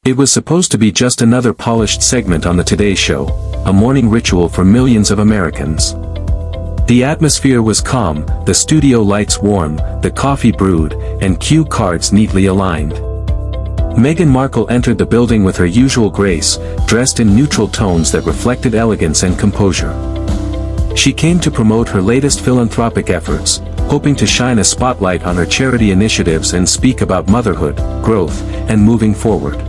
It was supposed to be just another polished segment on the Today Show, a morning ritual for millions of Americans. The atmosphere was calm, the studio lights warm, the coffee brewed, and cue cards neatly aligned. Meghan Markle entered the building with her usual grace, dressed in neutral tones that reflected elegance and composure. She came to promote her latest philanthropic efforts, hoping to shine a spotlight on her charity initiatives and speak about motherhood, growth, and moving forward.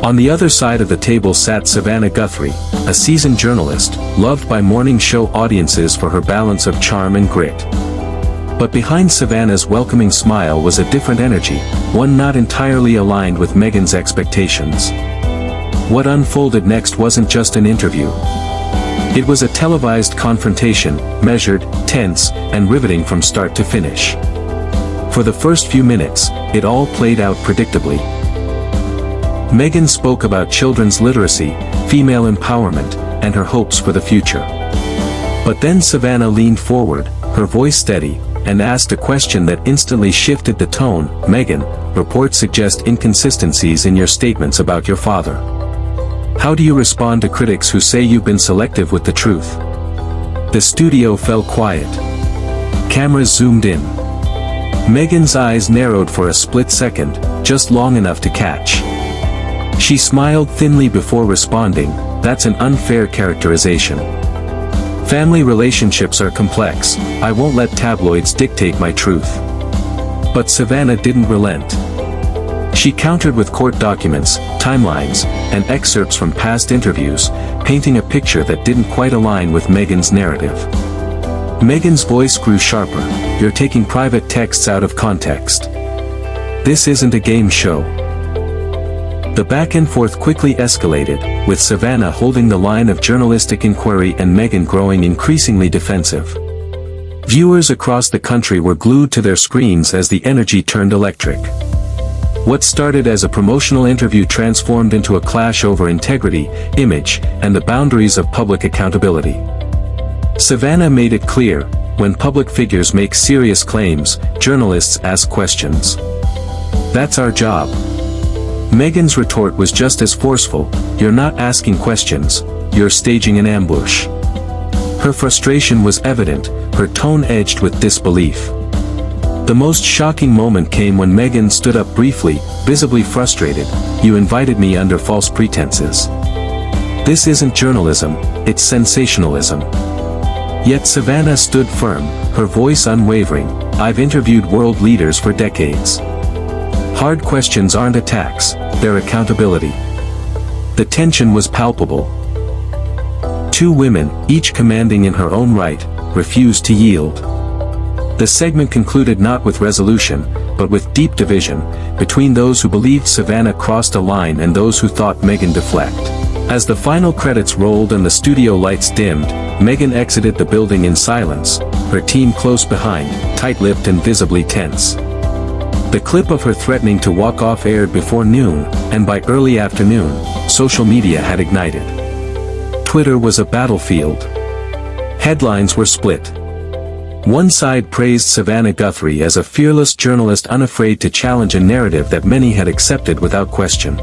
On the other side of the table sat Savannah Guthrie, a seasoned journalist, loved by morning show audiences for her balance of charm and grit. But behind Savannah's welcoming smile was a different energy, one not entirely aligned with Meghan's expectations. What unfolded next wasn't just an interview. It was a televised confrontation, measured, tense, and riveting from start to finish. For the first few minutes, it all played out predictably. Meghan spoke about children's literacy, female empowerment, and her hopes for the future. But then Savannah leaned forward, her voice steady, and asked a question that instantly shifted the tone. "Meghan, reports suggest inconsistencies in your statements about your father. How do you respond to critics who say you've been selective with the truth?" The studio fell quiet. Cameras zoomed in. Meghan's eyes narrowed for a split second, just long enough to catch. She smiled thinly before responding, "That's an unfair characterization. Family relationships are complex, I won't let tabloids dictate my truth." But Savannah didn't relent. She countered with court documents, timelines, and excerpts from past interviews, painting a picture that didn't quite align with Meghan's narrative. Meghan's voice grew sharper. "You're taking private texts out of context. This isn't a game show." The back and forth quickly escalated, with Savannah holding the line of journalistic inquiry and Meghan growing increasingly defensive. Viewers across the country were glued to their screens as the energy turned electric. What started as a promotional interview transformed into a clash over integrity, image, and the boundaries of public accountability. Savannah made it clear, when public figures make serious claims, journalists ask questions. That's our job. Meghan's retort was just as forceful, "You're not asking questions, you're staging an ambush." Her frustration was evident, her tone edged with disbelief. The most shocking moment came when Meghan stood up briefly, visibly frustrated. "You invited me under false pretenses. This isn't journalism, it's sensationalism." Yet Savannah stood firm, her voice unwavering. "I've interviewed world leaders for decades. Hard questions aren't attacks, they're accountability." The tension was palpable. Two women, each commanding in her own right, refused to yield. The segment concluded not with resolution, but with deep division, between those who believed Savannah crossed a line and those who thought Meghan deflect. As the final credits rolled and the studio lights dimmed, Meghan exited the building in silence, her team close behind, tight-lipped and visibly tense. The clip of her threatening to walk off aired before noon, and by early afternoon, social media had ignited. Twitter was a battlefield. Headlines were split. One side praised Savannah Guthrie as a fearless journalist unafraid to challenge a narrative that many had accepted without question.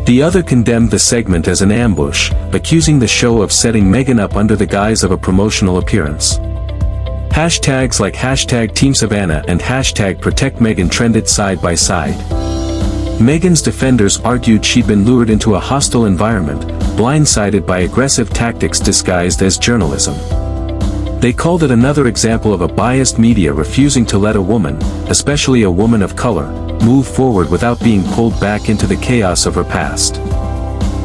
The other condemned the segment as an ambush, accusing the show of setting Meghan up under the guise of a promotional appearance. Hashtags like #TeamSavannah and #ProtectMeghan trended side by side. Meghan's defenders argued she'd been lured into a hostile environment, blindsided by aggressive tactics disguised as journalism. They called it another example of a biased media refusing to let a woman, especially a woman of color, move forward without being pulled back into the chaos of her past.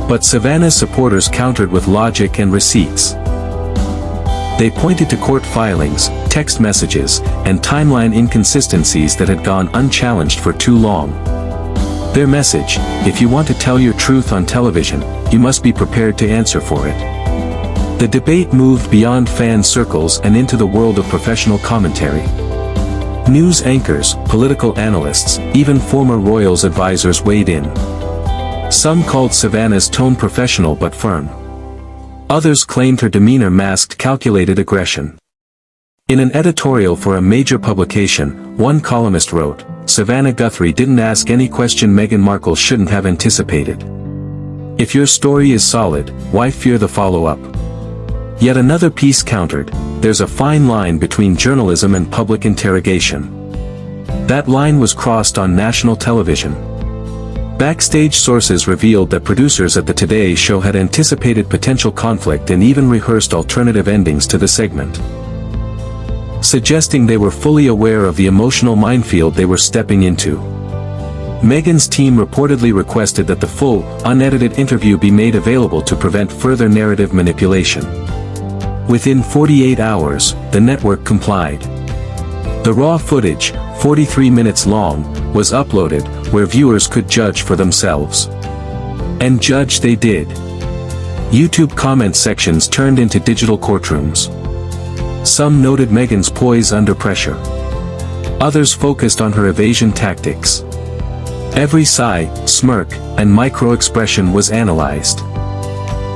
But Savannah's supporters countered with logic and receipts. They pointed to court filings, text messages, and timeline inconsistencies that had gone unchallenged for too long. Their message: if you want to tell your truth on television, you must be prepared to answer for it. The debate moved beyond fan circles and into the world of professional commentary. News anchors, political analysts, even former royals' advisors weighed in. Some called Savannah's tone professional but firm. Others claimed her demeanor masked calculated aggression. In an editorial for a major publication, one columnist wrote, "Savannah Guthrie didn't ask any question Meghan Markle shouldn't have anticipated. If your story is solid, why fear the follow-up?" Yet another piece countered, "There's a fine line between journalism and public interrogation. That line was crossed on national television." Backstage sources revealed that producers at the Today Show had anticipated potential conflict and even rehearsed alternative endings to the segment, suggesting they were fully aware of the emotional minefield they were stepping into. Meghan's team reportedly requested that the full, unedited interview be made available to prevent further narrative manipulation. Within 48 hours, the network complied. The raw footage, 43 minutes long, was uploaded, where viewers could judge for themselves. And judge they did. YouTube comment sections turned into digital courtrooms. Some noted Meghan's poise under pressure. Others focused on her evasion tactics. Every sigh, smirk, and micro-expression was analyzed.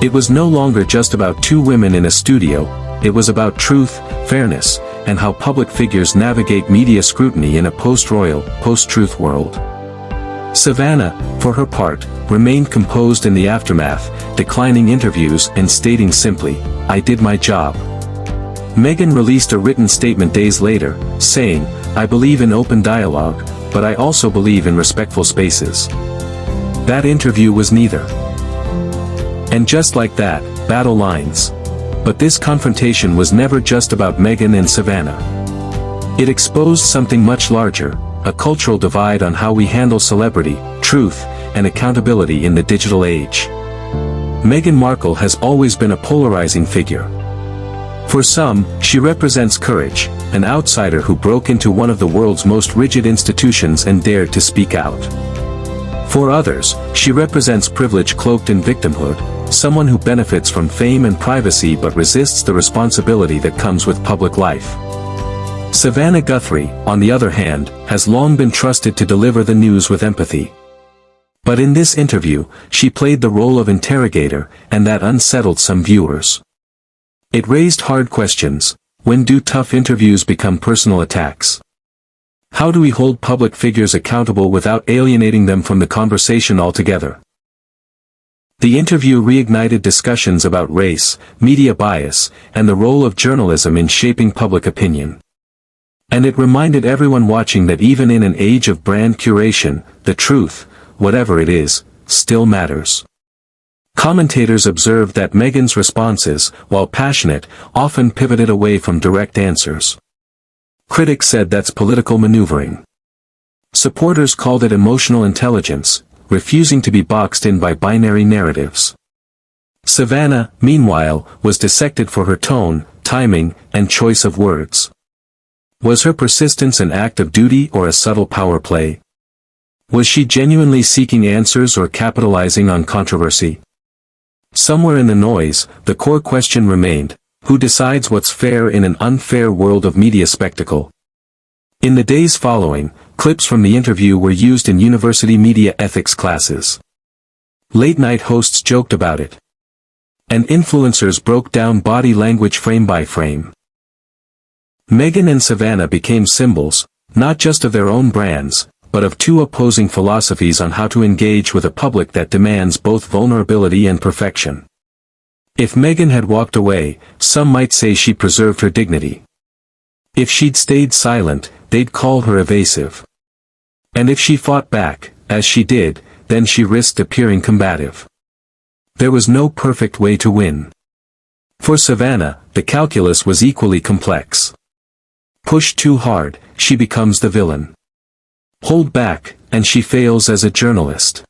It was no longer just about two women in a studio, it was about truth, fairness, and how public figures navigate media scrutiny in a post-royal, post-truth world. Savannah, for her part, remained composed in the aftermath, declining interviews and stating simply, "I did my job." Meghan released a written statement days later, saying, "I believe in open dialogue, but I also believe in respectful spaces." That interview was neither. And just like that, battle lines. But this confrontation was never just about Meghan and Savannah. It exposed something much larger, a cultural divide on how we handle celebrity, truth, and accountability in the digital age. Meghan Markle has always been a polarizing figure. For some, she represents courage, an outsider who broke into one of the world's most rigid institutions and dared to speak out. For others, she represents privilege cloaked in victimhood, someone who benefits from fame and privacy but resists the responsibility that comes with public life. Savannah Guthrie, on the other hand, has long been trusted to deliver the news with empathy. But in this interview, she played the role of interrogator, and that unsettled some viewers. It raised hard questions. When do tough interviews become personal attacks? How do we hold public figures accountable without alienating them from the conversation altogether? The interview reignited discussions about race, media bias, and the role of journalism in shaping public opinion. And it reminded everyone watching that even in an age of brand curation, the truth, whatever it is, still matters. Commentators observed that Meghan's responses, while passionate, often pivoted away from direct answers. Critics said that's political maneuvering. Supporters called it emotional intelligence, refusing to be boxed in by binary narratives. Savannah, meanwhile, was dissected for her tone, timing, and choice of words. Was her persistence an act of duty or a subtle power play? Was she genuinely seeking answers or capitalizing on controversy? Somewhere in the noise, the core question remained, who decides what's fair in an unfair world of media spectacle? In the days following, clips from the interview were used in university media ethics classes. Late-night hosts joked about it. And influencers broke down body language frame by frame. Meghan and Savannah became symbols, not just of their own brands, but of two opposing philosophies on how to engage with a public that demands both vulnerability and perfection. If Meghan had walked away, some might say she preserved her dignity. If she'd stayed silent, they'd call her evasive. And if she fought back, as she did, then she risked appearing combative. There was no perfect way to win. For Savannah, the calculus was equally complex. Push too hard, she becomes the villain. Hold back, and she fails as a journalist.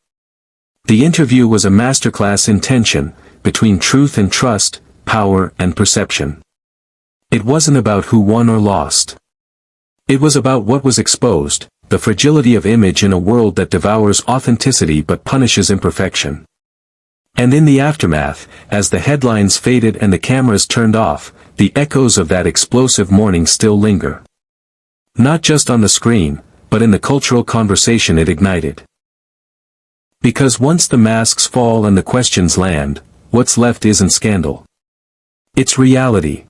The interview was a masterclass in tension, between truth and trust, power and perception. It wasn't about who won or lost. It was about what was exposed, the fragility of image in a world that devours authenticity but punishes imperfection. And in the aftermath, as the headlines faded and the cameras turned off, the echoes of that explosive morning still linger. Not just on the screen, but in the cultural conversation it ignited. Because once the masks fall and the questions land, what's left isn't scandal. It's reality.